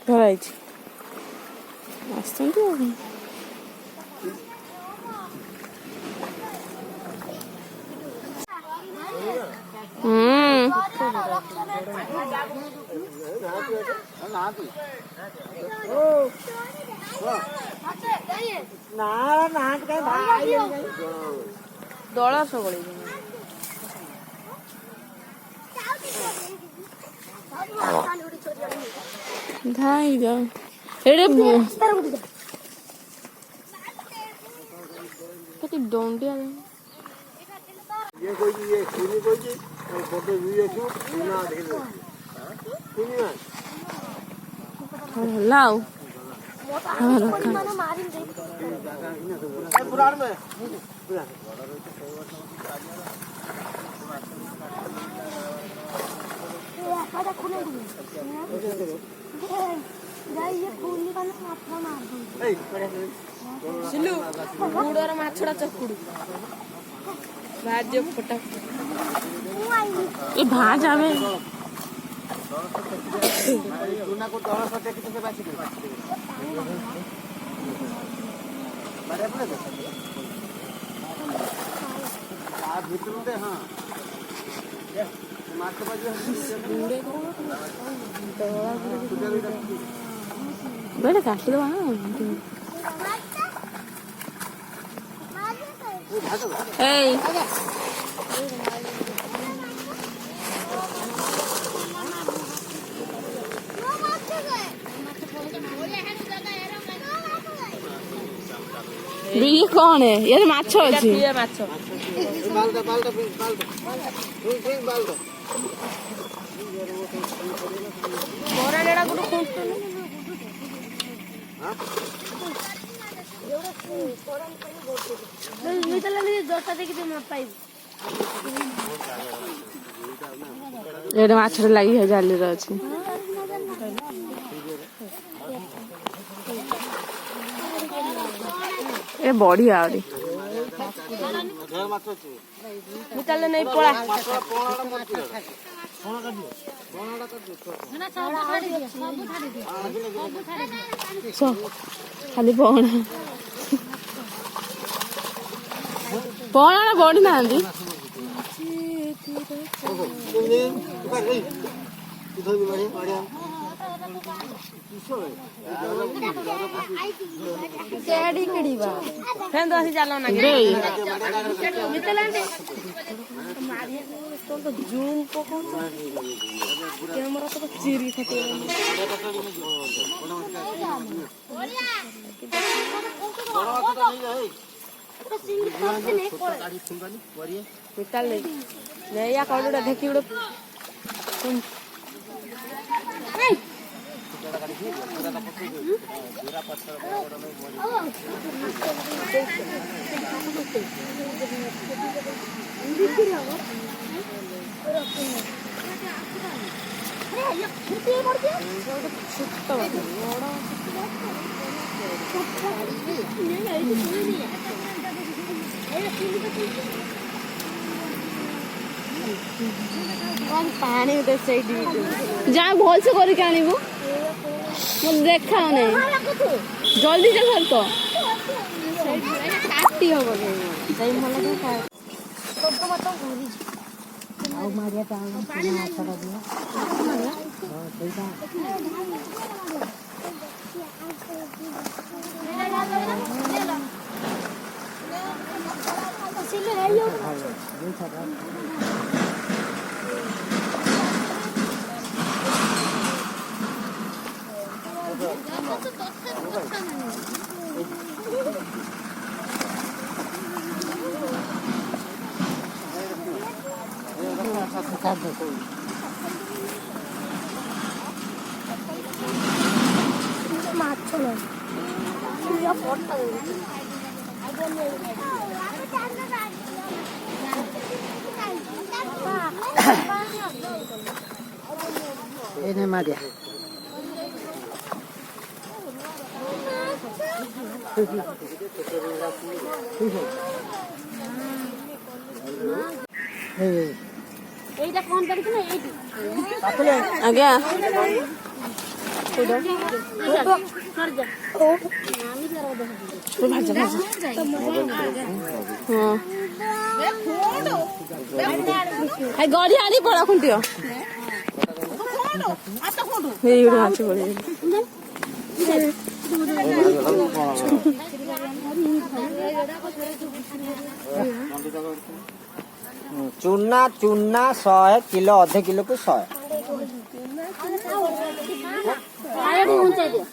ଧରାଇଛି ଆସିଛନ୍ତି ଆଉ ଦଳ ସଗଳି ଧାଇ ଯାଉ ଏଡେ କେତେ ଦଣ୍ଡିଆ ହେଲା ଆଉ ଗୁଡର ମାଛଟା ଚକୁଡୁ ଭାଜ ଫଟା ଏ ଭାଜ ଆମେ बेटा काट दो ये कौन है ये माछ अछि ये माछ मोरा डेडा गुड खुंटु हां मितला ने जोटा देखि त म पाइब एडे माछ लागि है जाली र अछि ए बढ़िया आउरी मितला नहीं पड़ा खाली पौना पौना बढ़ी ना जूम कैमरा तो चिरी खाते या कौड़ा ढेकी उड़ पानी जहाँ भल से करके आनबू देखा नहीं जल्दी जा घर तो काटी हम ini mah dia এইটা কোন দেখছ না এইটি আজ্ঞা কোডা সর যা আমি জরা দেখো ভাজা ভাজা हां आई गाड़ी आनी पड़ा खुंटियो आता खोडो हे इडो हाथ पड़े चूना चूना 100 किलो आधे किलो को 100 आया भी ऊंचा दियो